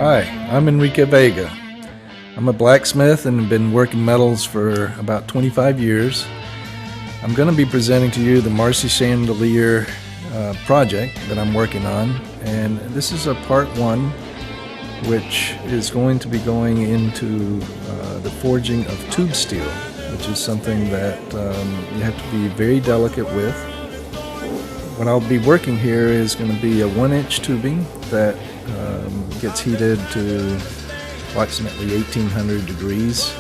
Hi, I'm Enrique Vega. I'm a blacksmith and have been working metals for about 25 years. I'm going to be presenting to you the Marci Chandelier project that I'm working on, and this is a part one, which is going to be going into the forging of tube steel, which is something that you have to be very delicate with. What I'll be working here is going to be a 1-inch tubing that gets heated to approximately 1800 degrees,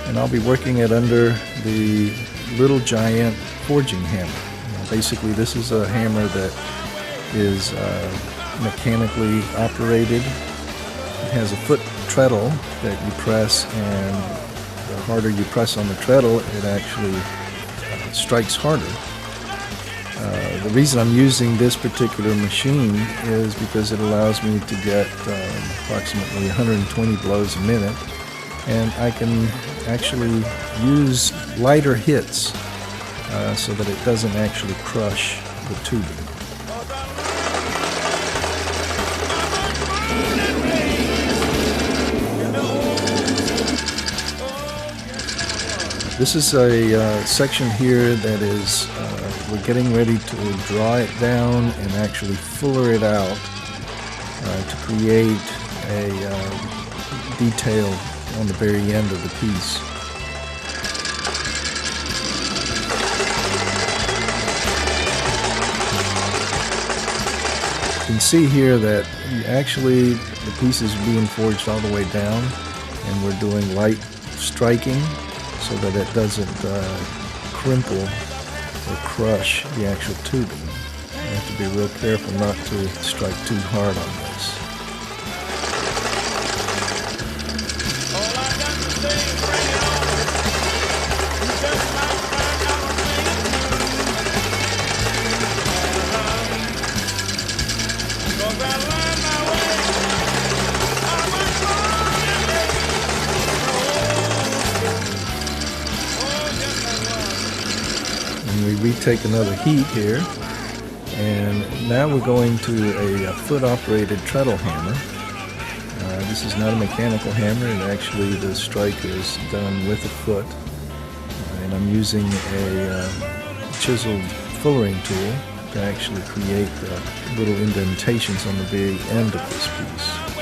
and I'll be working it under the Little Giant forging hammer. Basically, this is a hammer that is mechanically operated. It has a foot treadle that you press, and the harder you press on the treadle, it actually strikes harder. The reason I'm using this particular machine is because it allows me to get approximately 120 blows a minute, and I can actually use lighter hits so that it doesn't actually crush the tubing. This is a section here that is, we're getting ready to draw it down and actually fuller it out to create a detail on the very end of the piece. You can see here that actually the piece is being forged all the way down, and we're doing light striking so that it doesn't crimple or crush the actual tubing. You have to be real careful not to strike too hard on this. We retake another heat here, and now we're going to a foot-operated treadle hammer. This is not a mechanical hammer, and actually the strike is done with a foot. And I'm using a chiseled fullering tool to actually create little indentations on the very end of this piece.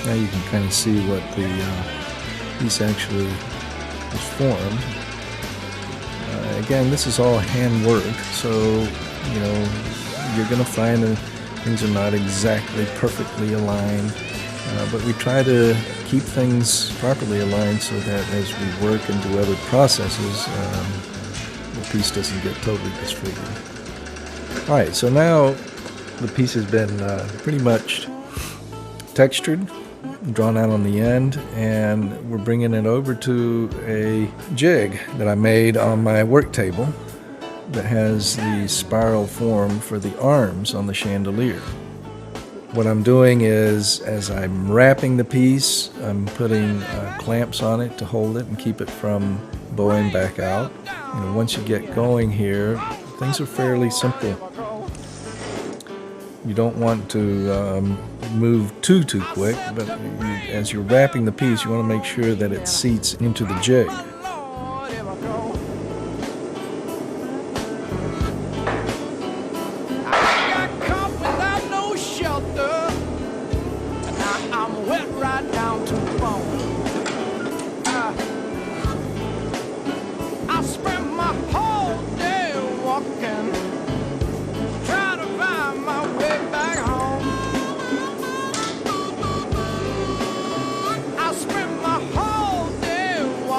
Now you can kind of see what the piece actually is formed. Again, this is all hand work, so you're going to find that things are not exactly perfectly aligned, but we try to keep things properly aligned so that as we work and do other processes, the piece doesn't get totally disfigured. Alright, so now the piece has been pretty much textured, drawn out on the end, and we're bringing it over to a jig that I made on my work table that has the spiral form for the arms on the chandelier. What I'm doing is, as I'm wrapping the piece, I'm putting clamps on it to hold it and keep it from bowing back out. Once you get going here, things are fairly simple. You don't want to move too quick, but as you're wrapping the piece, you want to make sure that it seats into the jig.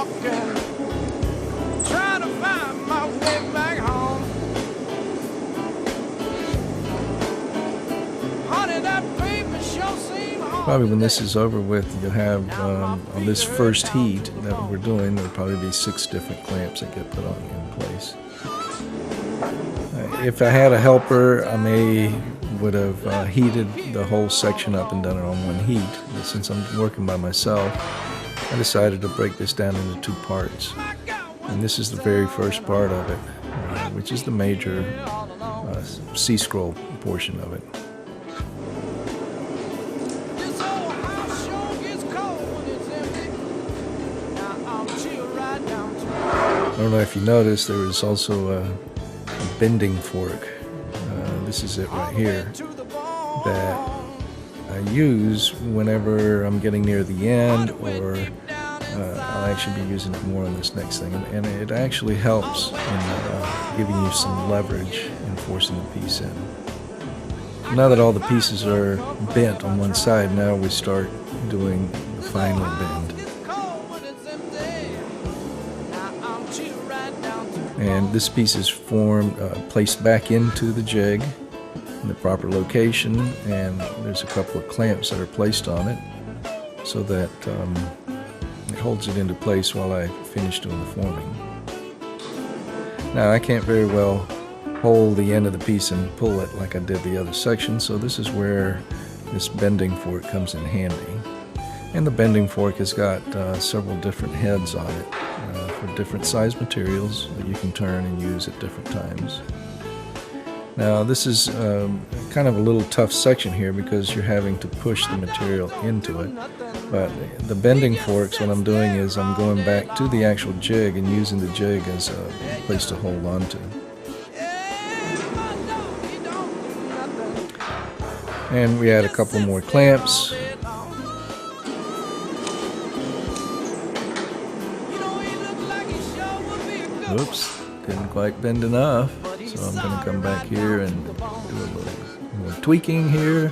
walking Probably when this is over with, you'll have, on this first heat that we're doing, there'll probably be 6 different clamps that get put on in place. If I had a helper, I would have heated the whole section up and done it on one heat. But since I'm working by myself, I decided to break this down into 2 parts. And this is the very first part of it, which is the major C-scroll portion of it. I don't know if you noticed, there was also a bending fork. This is it right here, that I use whenever I'm getting near the end, or I'll actually be using it more on this next thing. And it actually helps in giving you some leverage in forcing the piece in. Now that all the pieces are bent on one side, now we start doing the final bend. And this piece is placed back into the jig in the proper location, and there's a couple of clamps that are placed on it so that it holds it into place while I finish doing the forming. Now I can't very well hold the end of the piece and pull it like I did the other section, so this is where this bending fork comes in handy. And the bending fork has got several different heads on it for different size materials that you can turn and use at different times. Now this is kind of a little tough section here because you're having to push the material into it, but the bending forks, what I'm doing is I'm going back to the actual jig and using the jig as a place to hold on to. And we add a couple more clamps. Oops, didn't quite bend enough, so I'm going to come back here and do a little more tweaking here.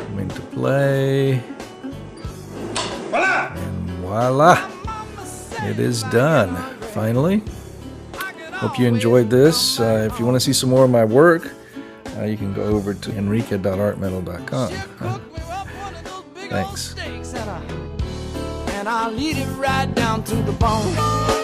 Come into play, and voila, it is done, finally. Hope you enjoyed this. If you want to see some more of my work, you can go over to enrique.artmetal.com. Thanks. And I'll eat it right down to the bone.